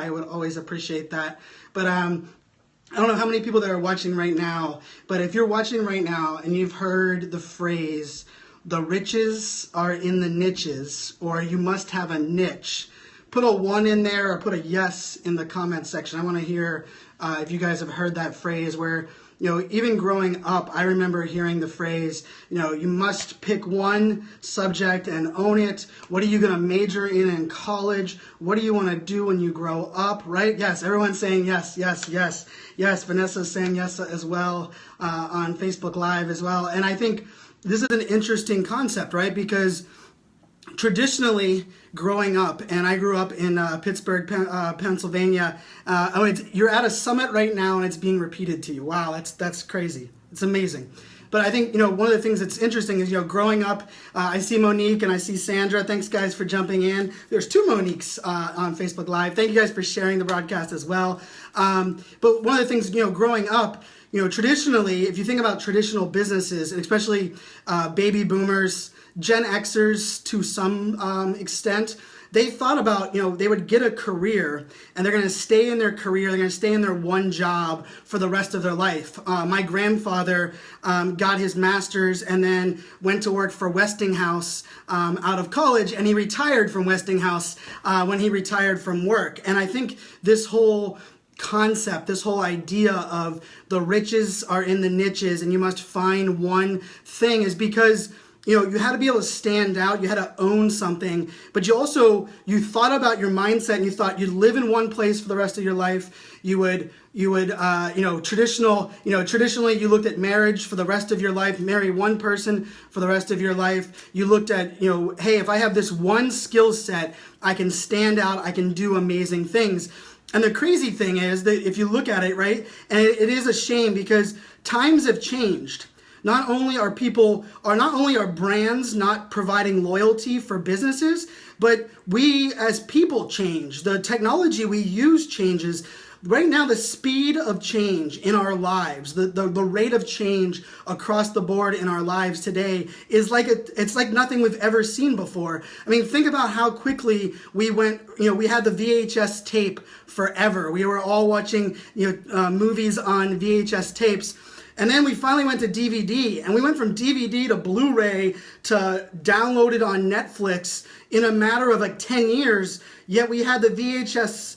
I would always appreciate that. But I don't know how many people that are watching right now, but if you're watching right now and you've heard the phrase, the riches are in the niches, or you must have a niche, put a 1 in there or put a yes in the comment section. I want to hear if you guys have heard that phrase where, even growing up, I remember hearing the phrase, you must pick one subject and own it. What are you going to major in college? What do you want to do when you grow up, right? Yes, everyone's saying yes, yes, yes, yes. Vanessa's saying yes as well on Facebook Live as well. And I think this is an interesting concept, right? Because traditionally, growing up, and I grew up in Pittsburgh, Pennsylvania. You're at a summit right now, and it's being repeated to you. Wow, that's crazy. It's amazing. But I think one of the things that's interesting is growing up. I see Monique and I see Sandra. Thanks guys for jumping in. There's 2 Moniques on Facebook Live. Thank you guys for sharing the broadcast as well. But one of the things growing up. Traditionally, if you think about traditional businesses, and especially baby boomers, Gen Xers to some extent, they thought about, they would get a career and they're going to stay in their career, they're going to stay in their one job for the rest of their life. My grandfather got his master's and then went to work for Westinghouse out of college, and he retired from Westinghouse when he retired from work. And I think this whole concept, this whole idea of the riches are in the niches and you must find one thing is because you had to be able to stand out, you had to own something, but you thought about your mindset and you thought you'd live in one place for the rest of your life. Traditionally you looked at marriage for the rest of your life, marry one person for the rest of your life. You looked at, hey, if I have this one skill set, I can stand out, I can do amazing things. And the crazy thing is that if you look at it, right, and it is a shame because times have changed. Not only are brands not providing loyalty for businesses, but we as people change. The technology we use changes. Right now, the speed of change in our lives, the rate of change across the board in our lives today is it's like nothing we've ever seen before. I mean, think about how quickly we went, we had the VHS tape forever. We were all watching, movies on VHS tapes. And then we finally went to DVD, and we went from DVD to Blu-ray to downloaded on Netflix in a matter of 10 years, yet we had the VHS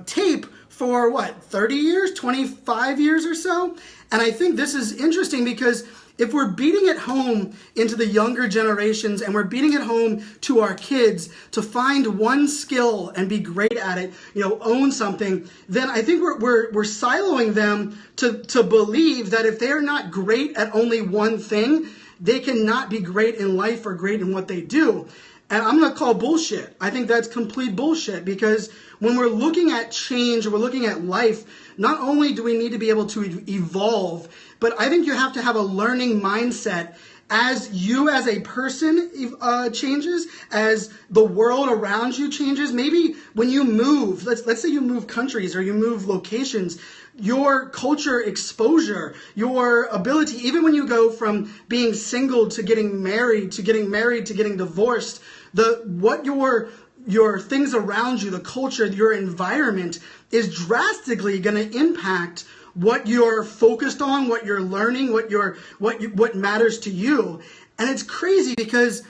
tape for 30 years, 25 years or so? And I think this is interesting because if we're beating it home into the younger generations and we're beating it home to our kids to find one skill and be great at it, own something, then I think we're siloing them to believe that if they're not great at only one thing, they cannot be great in life or great in what they do. And I'm going to call bullshit. I think that's complete bullshit because when we're looking at change, or we're looking at life, not only do we need to be able to evolve, but I think you have to have a learning mindset as you as a person changes, as the world around you changes. Maybe when you move, let's say you move countries or you move locations, your culture exposure, your ability, even when you go from being single to getting married to getting divorced, what your things around you, the culture, your environment is drastically going to impact what you're focused on, what you're learning, what matters to you. And it's crazy because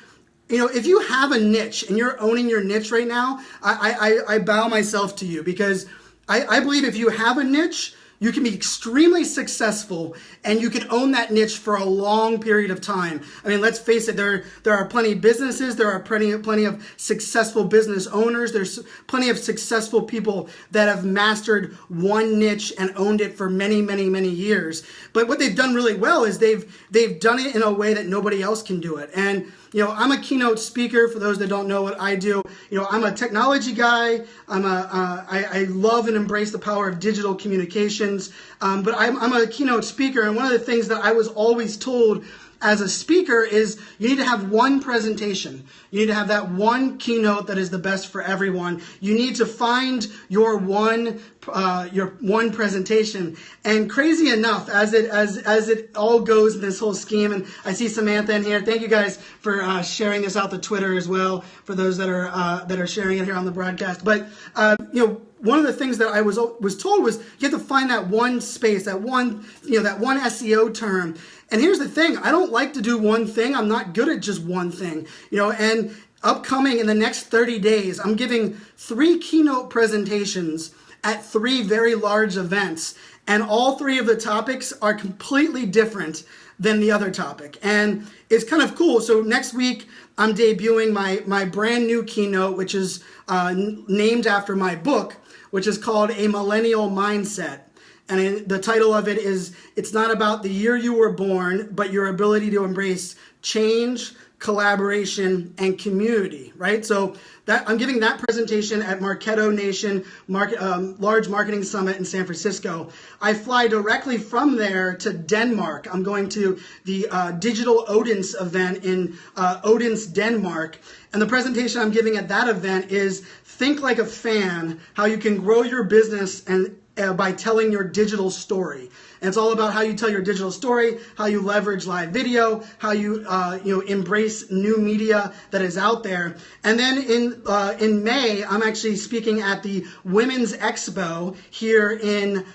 if you have a niche and you're owning your niche right now, I bow myself to you because I believe if you have a niche, you can be extremely successful and you can own that niche for a long period of time. I mean, let's face it, there are plenty of businesses, there are plenty of successful business owners, there's plenty of successful people that have mastered one niche and owned it for many, many, many years. But what they've done really well is they've done it in a way that nobody else can do it. And I'm a keynote speaker. For those that don't know what I do, I'm a technology guy. I love and embrace the power of digital communications. But I'm a keynote speaker, and one of the things that I was always told as a speaker is you need to have one presentation. You need to have that one keynote that is the best for everyone. You need to find your one one presentation. And crazy enough, as it all goes in this whole scheme, and I see Samantha in here. Thank you guys for sharing this out to Twitter as well, for those that are sharing it here on the broadcast. But one of the things that I was told was you have to find that one space, that one SEO term. And here's the thing: I don't like to do one thing. I'm not good at just one thing, And upcoming in the next 30 days, I'm giving 3 keynote presentations at 3 very large events, and all 3 of the topics are completely different than the other topic, and it's kind of cool. So next week I'm debuting my brand new keynote, which is named after my book, which is called A Millennial Mindset. And the title of it is, it's not about the year you were born, but your ability to embrace change, collaboration, and community, right? So that I'm giving that presentation at Marketo Nation large marketing summit in San Francisco. I fly directly from there to Denmark. I'm going to the digital Odense event in Odense, Denmark. And the presentation I'm giving at that event is Think Like a Fan, How You Can Grow Your Business and by telling your digital story. And it's all about how you tell your digital story, how you leverage live video, how you embrace new media that is out there. And then in May, I'm actually speaking at the Women's Expo here in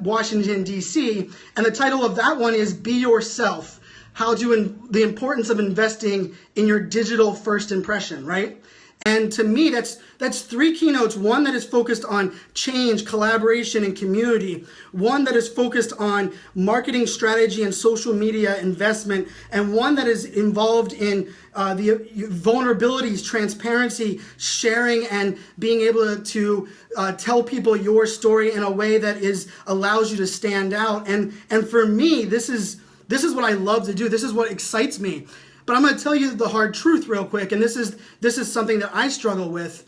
Washington, D.C. And the title of that one is Be Yourself, the importance of investing in your digital first impression, right? And to me, that's 3 keynotes. One that is focused on change, collaboration, and community. One that is focused on marketing strategy and social media investment. And one that is involved in the vulnerabilities, transparency, sharing, and being able to tell people your story in a way that allows you to stand out. And for me, this is what I love to do. This is what excites me. But I'm going to tell you the hard truth real quick, and this is something that I struggle with.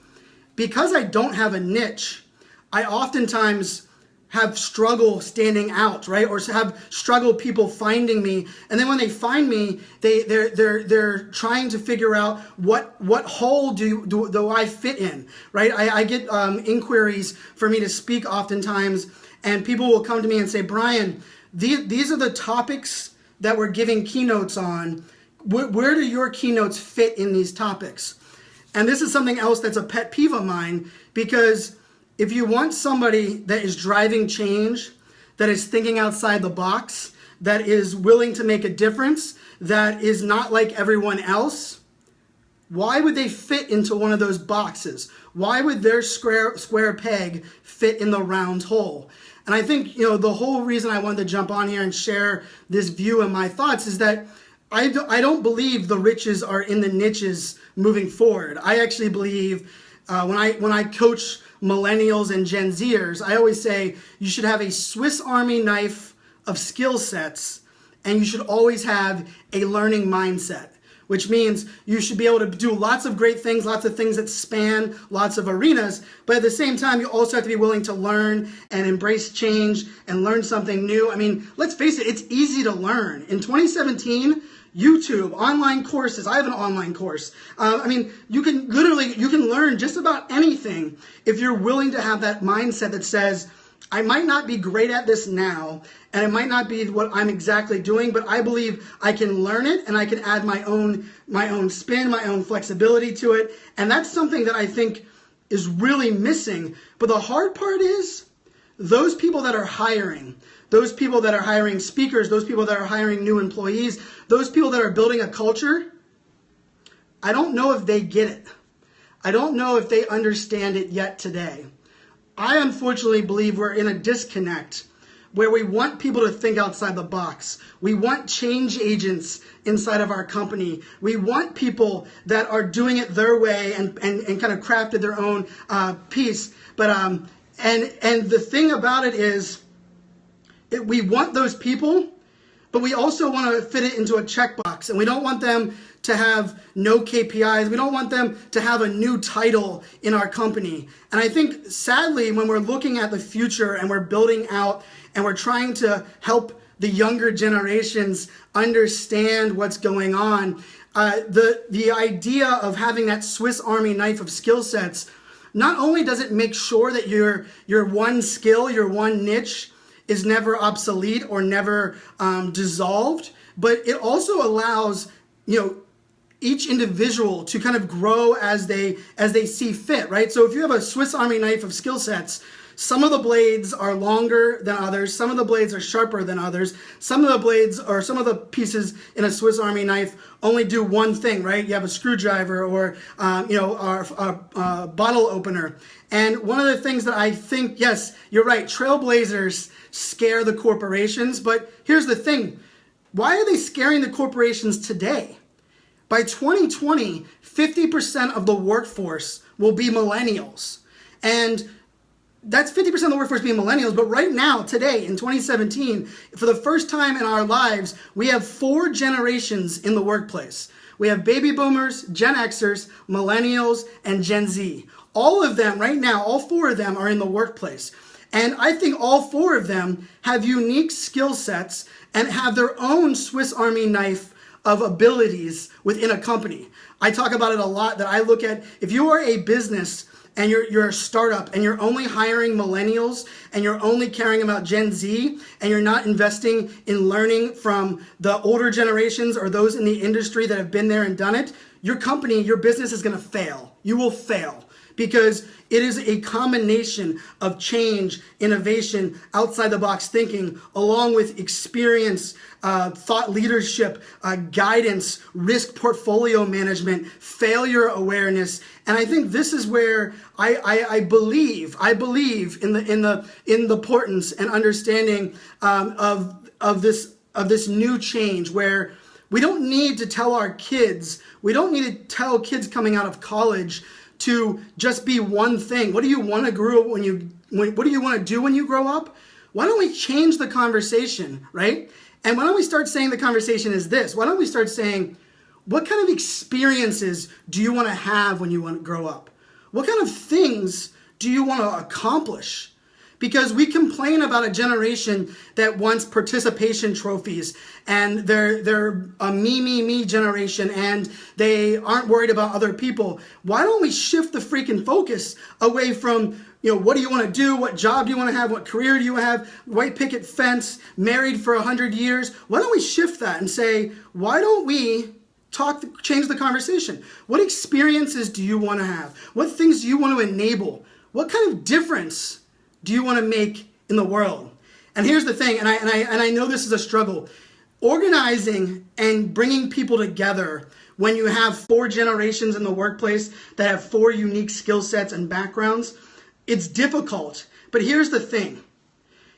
Because I don't have a niche, I oftentimes have struggle standing out, right? Or have struggle people finding me. And then when they find me, they're trying to figure out what hole do I fit in, right? I get inquiries for me to speak oftentimes, and people will come to me and say, Brian, these are the topics that we're giving keynotes on. Where do your keynotes fit in these topics? And this is something else that's a pet peeve of mine, because if you want somebody that is driving change, that is thinking outside the box, that is willing to make a difference, that is not like everyone else, why would they fit into one of those boxes? Why would their square peg fit in the round hole? And I think, the whole reason I wanted to jump on here and share this view and my thoughts is that I don't believe the riches are in the niches moving forward. I actually believe when I coach millennials and Gen Zers, I always say you should have a Swiss Army knife of skill sets, and you should always have a learning mindset, which means you should be able to do lots of great things, lots of things that span lots of arenas, but at the same time, you also have to be willing to learn and embrace change and learn something new. I mean, let's face it, it's easy to learn. In 2017, YouTube, online courses. I have an online course. You can learn just about anything if you're willing to have that mindset that says, I might not be great at this now, and it might not be what I'm exactly doing, but I believe I can learn it and I can add my own spin, my own flexibility to it. And that's something that I think is really missing. But the hard part is those people that are hiring, those people that are hiring speakers, those people that are hiring new employees, those people that are building a culture, I don't know if they get it. I don't know if they understand it yet today. I unfortunately believe we're in a disconnect where we want people to think outside the box. We want change agents inside of our company. We want people that are doing it their way and kind of crafted their own piece. But and the thing about it is, we want those people, but we also want to fit it into a checkbox, and we don't want them to have no KPIs. We don't want them to have a new title in our company. And I think, sadly, when we're looking at the future and we're building out and we're trying to help the younger generations understand what's going on, the idea of having that Swiss Army knife of skill sets not only does it make sure that your one skill, your one niche is never obsolete or never dissolved, but it also allows, each individual to kind of grow as they see fit, right? So if you have a Swiss Army knife of skill sets, some of the blades are longer than others, some of the blades are sharper than others, some of the blades or some of the pieces in a Swiss Army knife only do one thing, right? You have a screwdriver or a bottle opener. And one of the things that I think, yes, you're right, trailblazers scare the corporations, but here's the thing. Why are they scaring the corporations today? By 2020, 50% of the workforce will be millennials. And that's 50% of the workforce being millennials, but right now, today, in 2017, for the first time in our lives, we have 4 generations in the workplace. We have baby boomers, Gen Xers, millennials, and Gen Z. All of them, right now, all 4 of them are in the workplace. And I think all 4 of them have unique skill sets and have their own Swiss Army knife of abilities within a company. I talk about it a lot, that I look at, if you are a business and you're a startup and you're only hiring millennials and you're only caring about Gen Z and you're not investing in learning from the older generations or those in the industry that have been there and done it, your company, your business is going to fail. You will fail. Because it is a combination of change, innovation, outside the box thinking, along with experience, thought leadership, guidance, risk portfolio management, failure awareness. And I think this is where I believe in the importance and understanding of this new change, where we don't need to tell our kids, we don't need to tell kids coming out of college to just be one thing. What do you want to grow what do you want to do when you grow up? Why don't we change the conversation, right? And why don't we start saying the conversation is this? Why don't we start saying, what kind of experiences do you want to have when you want to grow up? What kind of things do you want to accomplish? Because we complain about a generation that wants participation trophies and they're a me generation and they aren't worried about other people. Why don't we shift the freaking focus away from, what do you want to do? What job do you want to have? What career do you have? White picket fence, married for 100 years? Why don't we shift that and say, why don't we change the conversation? What experiences do you want to have? What things do you want to enable? What kind of difference do you want to make in the world? And here's the thing, and I know this is a struggle. Organizing and bringing people together when you have 4 generations in the workplace that have 4 unique skill sets and backgrounds, it's difficult. But here's the thing.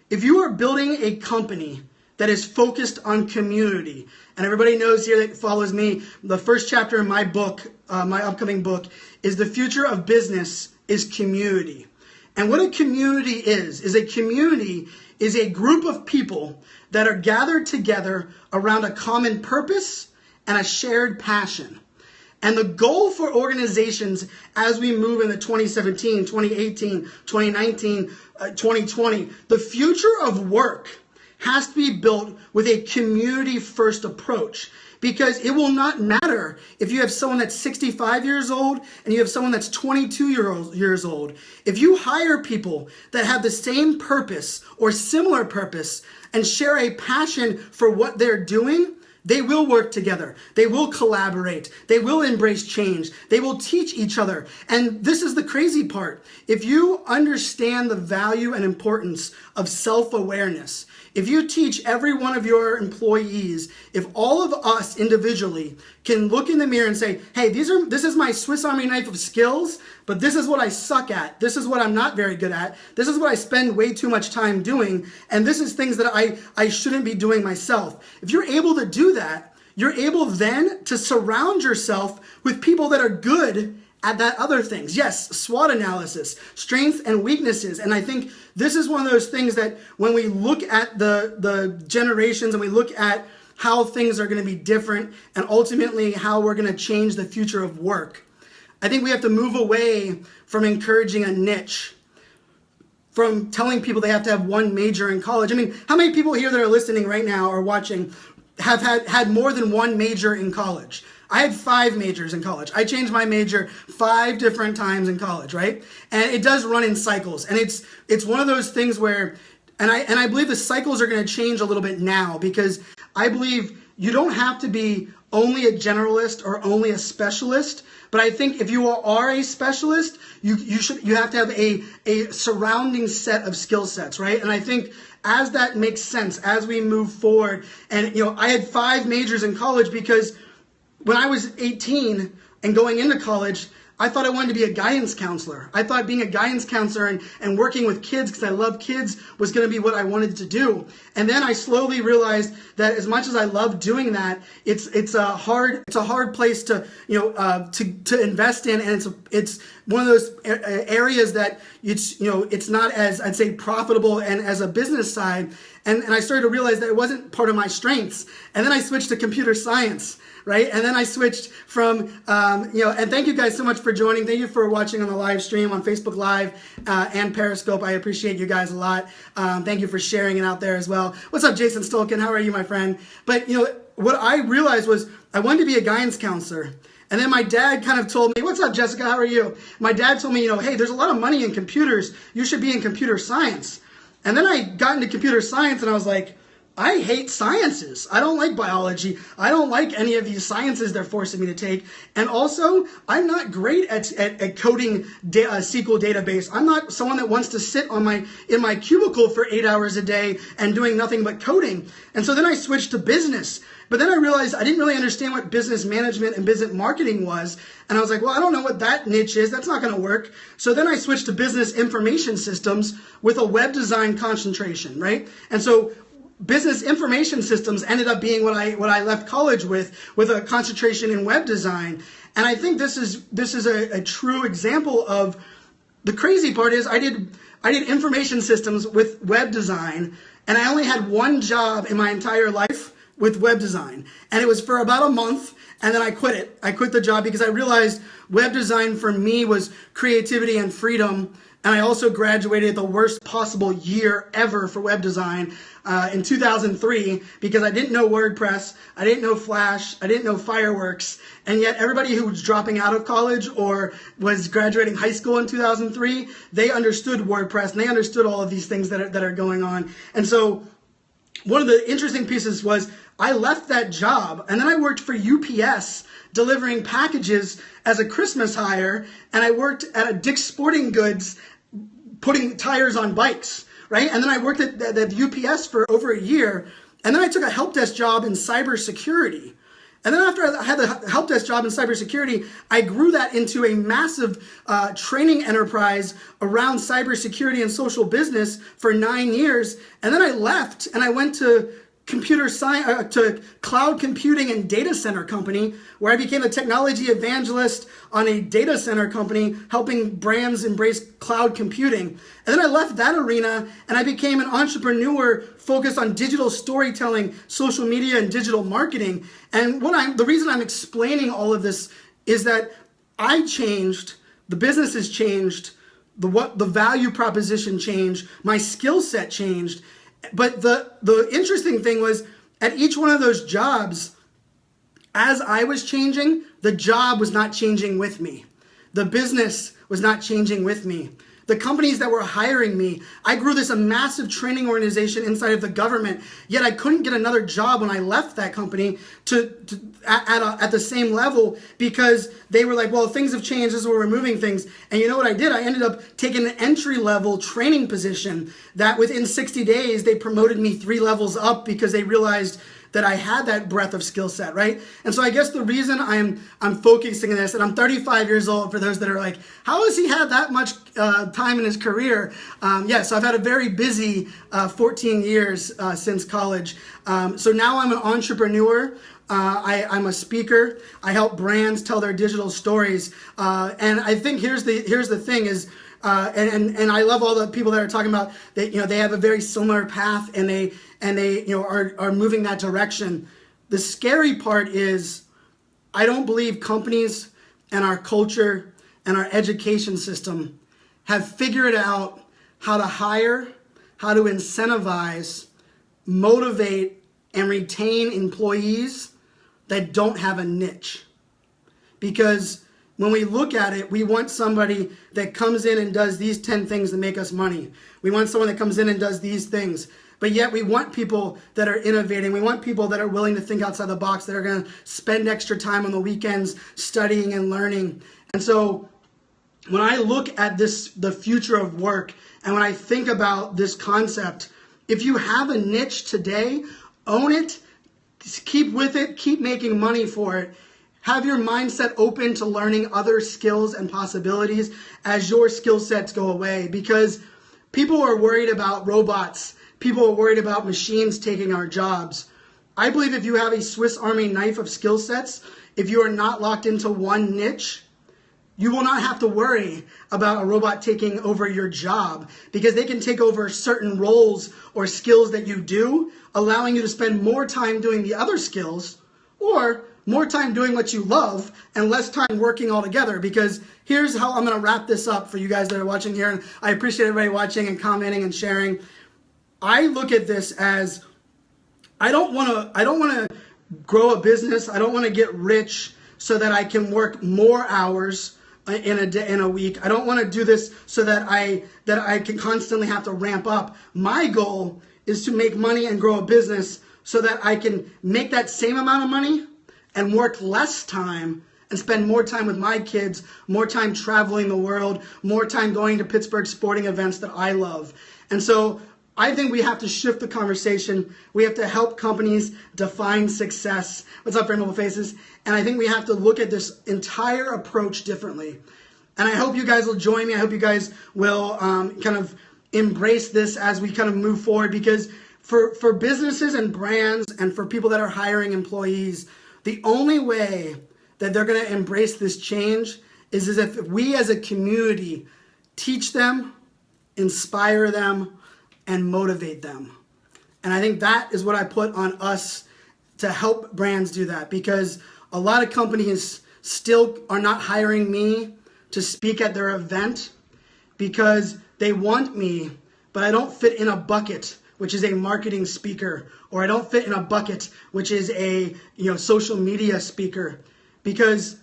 If you are building a company that is focused on community, and everybody knows here that follows me, the first chapter in my book, my upcoming book, is The Future of Business is Community. And what a community is a community is a group of people that are gathered together around a common purpose and a shared passion. And the goal for organizations as we move into 2017, 2018, 2019, 2020, the future of work has to be built with a community-first approach. Because it will not matter if you have someone that's 65 years old and you have someone that's 22 years old. If you hire people that have the same purpose or similar purpose and share a passion for what they're doing, they will work together. They will collaborate. They will embrace change. They will teach each other. And this is the crazy part. If you understand the value and importance of self-awareness, if you teach every one of your employees, if all of us individually can look in the mirror and say, hey, this is my Swiss Army knife of skills, but this is what I suck at. This is what I'm not very good at. This is what I spend way too much time doing. And this is things that I shouldn't be doing myself. If you're able to do that, you're able then to surround yourself with people that are good at that other things. Yes, SWOT analysis, strengths and weaknesses. And I think this is one of those things that when we look at the generations and we look at how things are going to be different and ultimately how we're going to change the future of work, I think we have to move away from encouraging a niche, from telling people they have to have one major in college. I mean, how many people here that are listening right now or watching have had more than one major in college? I had 5 majors in college. I changed my major 5 different times in college, right? And it does run in cycles. And it's one of those things where, and I believe the cycles are going to change a little bit now, because I believe you don't have to be only a generalist or only a specialist. But I think if you are a specialist, you have to have a surrounding set of skill sets, right? And I think as that makes sense, as we move forward, and I had 5 majors in college because when I was 18 and going into college, I thought I wanted to be a guidance counselor. I thought being a guidance counselor and working with kids, because I love kids, was going to be what I wanted to do. And then I slowly realized that as much as I love doing that, it's a hard place to to invest in, and it's one of those areas that it's not as, I'd say, profitable and as a business side. And I started to realize that it wasn't part of my strengths. And then I switched to computer science. Right? And then I switched from, and thank you guys so much for joining. Thank you for watching on the live stream on Facebook Live and Periscope. I appreciate you guys a lot. Thank you for sharing it out there as well. What's up, Jason Stolkin? How are you, my friend? But, what I realized was I wanted to be a guidance counselor. And then my dad kind of told me, what's up, Jessica? How are you? My dad told me, hey, there's a lot of money in computers. You should be in computer science. And then I got into computer science and I was like, I hate sciences. I don't like biology. I don't like any of these sciences they're forcing me to take. And also, I'm not great at coding a SQL database. I'm not someone that wants to sit in my cubicle for 8 hours a day and doing nothing but coding. And so then I switched to business. But then I realized I didn't really understand what business management and business marketing was. And I was like, well, I don't know what that niche is. That's not going to work. So then I switched to business information systems with a web design concentration, right? And so business information systems ended up being what I left college with a concentration in web design. And I think this is a true example of, the crazy part is I did information systems with web design, and I only had one job in my entire life with web design. And it was for about a month, and then I quit it. I quit the job because I realized web design for me was creativity and freedom. And I also graduated the worst possible year ever for web design in 2003 because I didn't know WordPress, I didn't know Flash, I didn't know Fireworks, and yet everybody who was dropping out of college or was graduating high school in 2003, they understood WordPress and they understood all of these things that are going on. And so one of the interesting pieces was I left that job and then I worked for UPS delivering packages as a Christmas hire, and I worked at a Dick's Sporting Goods putting tires on bikes, right? And then I worked at the UPS for over a year, and then I took a help desk job in cybersecurity. And then after I had the help desk job in cybersecurity, I grew that into a massive training enterprise around cybersecurity and social business for 9 years. And then I left and I went to computer science, to cloud computing and data center company, where I became a technology evangelist on a data center company, helping brands embrace cloud computing. And then I left that arena and I became an entrepreneur focused on digital storytelling, social media, and digital marketing. And the reason I'm explaining all of this is that I changed, the business has changed, the value proposition changed, my skill set changed. But the interesting thing was, at each one of those jobs, as I was changing, the job was not changing with me. The business was not changing with me. The companies that were hiring me, I grew this a massive training organization inside of the government, yet I couldn't get another job when I left that company at the same level, because they were like, well, things have changed, this is where we're moving things. And you know what I did? I ended up taking an entry-level training position that within 60 days, they promoted me 3 levels up because they realized that I had that breadth of skill set, right? And so I guess the reason I'm focusing on this, and I'm 35 years old, for those that are like, how has he had that much time in his career? So I've had a very busy 14 years since college. So now I'm an entrepreneur. I'm a speaker. I help brands tell their digital stories. And I think here's the thing is, and I love all the people that are talking about that, they have a very similar path and they are moving that direction. The scary part is, I don't believe companies and our culture and our education system have figured out how to hire, how to incentivize, motivate, and retain employees that don't have a niche. because when we look at it, we want somebody that comes in and does these 10 things that make us money. We want someone that comes in and does these things. But yet we want people that are innovating. We want people that are willing to think outside the box, that are going to spend extra time on the weekends studying and learning. And so when I look at the future of work, and when I think about this concept, if you have a niche today, own it, keep with it, keep making money for it. Have your mindset open to learning other skills and possibilities as your skill sets go away, because people are worried about robots. People are worried about machines taking our jobs. I believe if you have a Swiss Army knife of skill sets, if you are not locked into one niche, you will not have to worry about a robot taking over your job, because they can take over certain roles or skills that you do, allowing you to spend more time doing the other skills, or more time doing what you love and less time working altogether. Because here's how I'm going to wrap this up for you guys that are watching here. And I appreciate everybody watching and commenting and sharing. I look at this as, I don't want to grow a business. I don't want to get rich so that I can work more hours in a week. I don't want to do this so that I can constantly have to ramp up. My goal is to make money and grow a business so that I can make that same amount of money and work less time and spend more time with my kids, more time traveling the world, more time going to Pittsburgh sporting events that I love. And so I think we have to shift the conversation. We have to help companies define success. What's up, Rainbow Faces? And I think we have to look at this entire approach differently. And I hope you guys will join me. I hope you guys will kind of embrace this as we kind of move forward, because for businesses and brands and for people that are hiring employees, the only way that they're going to embrace this change is if we as a community teach them, inspire them, and motivate them. And I think that is what I put on us to help brands do that, because a lot of companies still are not hiring me to speak at their event because they want me, but I don't fit in a bucket, which is a marketing speaker, or I don't fit in a bucket, which is a social media speaker. Because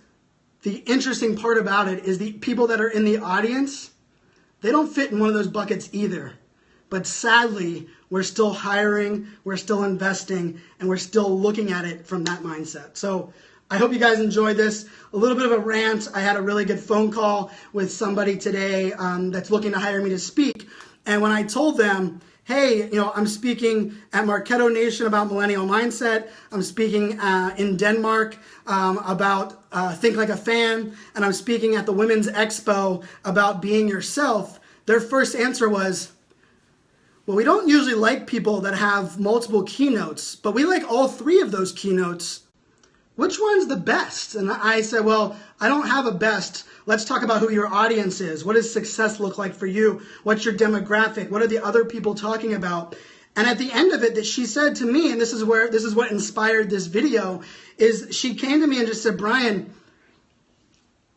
the interesting part about it is the people that are in the audience, they don't fit in one of those buckets either. But sadly, we're still hiring, we're still investing, and we're still looking at it from that mindset. So I hope you guys enjoyed this. A little bit of a rant. I had a really good phone call with somebody today that's looking to hire me to speak. And when I told them, hey, I'm speaking at Marketo Nation about millennial mindset. I'm speaking in Denmark about think like a fan. And I'm speaking at the Women's Expo about being yourself. Their first answer was, well, we don't usually like people that have multiple keynotes, but we like all three of those keynotes. Which one's the best? And I said, well, I don't have a best. Let's talk about who your audience is. What does success look like for you? What's your demographic? What are the other people talking about? And at the end of it, that she said to me, and this is what inspired this video, is she came to me and just said, Brian,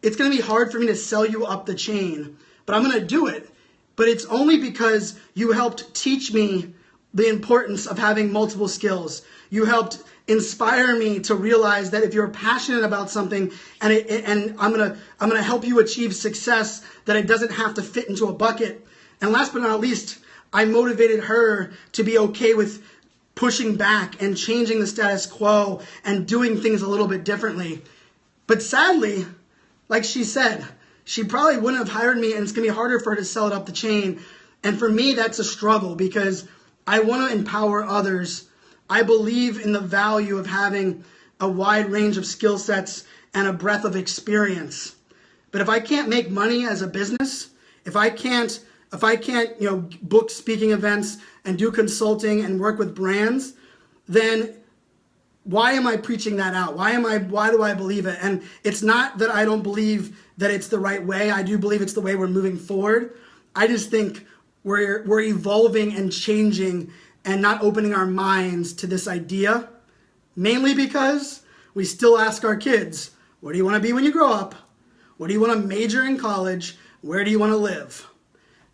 it's going to be hard for me to sell you up the chain, but I'm going to do it. But it's only because you helped teach me the importance of having multiple skills. You helped inspire me to realize that if you're passionate about something and I'm gonna help you achieve success, that it doesn't have to fit into a bucket. And last but not least, I motivated her to be okay with pushing back and changing the status quo and doing things a little bit differently. But sadly, like she said, she probably wouldn't have hired me, and it's gonna be harder for her to sell it up the chain. And for me, that's a struggle, because I want to empower others. I believe in the value of having a wide range of skill sets and a breadth of experience. But if I can't make money as a business, if I can't book speaking events and do consulting and work with brands, then why am I preaching that out? Why do I believe it? And it's not that I don't believe that it's the right way. I do believe it's the way we're moving forward. I just think we're evolving and changing and not opening our minds to this idea, mainly because we still ask our kids, what do you want to be when you grow up? What do you want to major in college? Where do you want to live?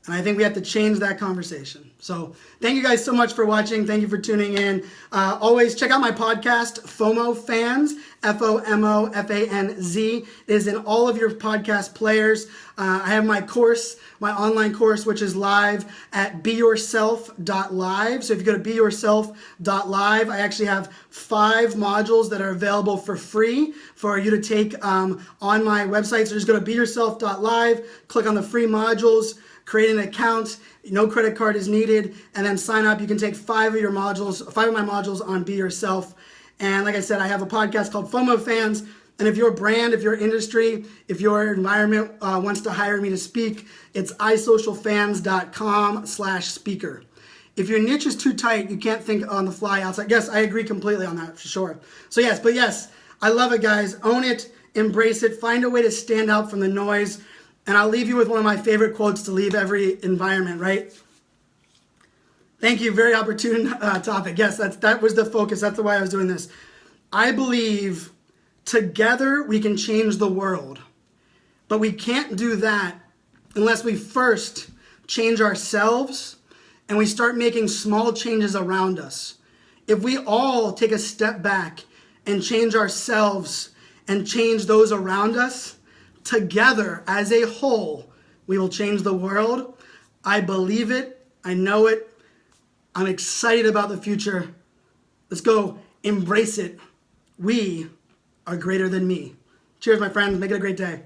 And I think we have to change that conversation. So thank you guys so much for watching. Thank you for tuning in. Always check out my podcast, FOMO Fans, FOMOFANZ. It is in all of your podcast players. I have my course, my online course, which is live at beyourself.live. So if you go to beyourself.live, I actually have 5 modules that are available for free for you to take on my website. So just go to beyourself.live, click on the free modules, create an account, no credit card is needed, and then sign up. You can take 5 of my modules on Be Yourself. And like I said, I have a podcast called FOMO Fans. And if your brand, if your industry, if your environment wants to hire me to speak, it's isocialfans.com/speaker. If your niche is too tight, you can't think on the fly outside. Yes, I agree completely on that for sure. So yes, I love it, guys. Own it, embrace it, find a way to stand out from the noise. And I'll leave you with one of my favorite quotes to leave every environment, right? Thank you. Very opportune topic. Yes, that was the focus. That's the why I was doing this. I believe together we can change the world. But we can't do that unless we first change ourselves and we start making small changes around us. If we all take a step back and change ourselves and change those around us, together as a whole, we will change the world. I believe it. I know it. I'm excited about the future. Let's go embrace it. We are greater than me. Cheers, my friends. Make it a great day.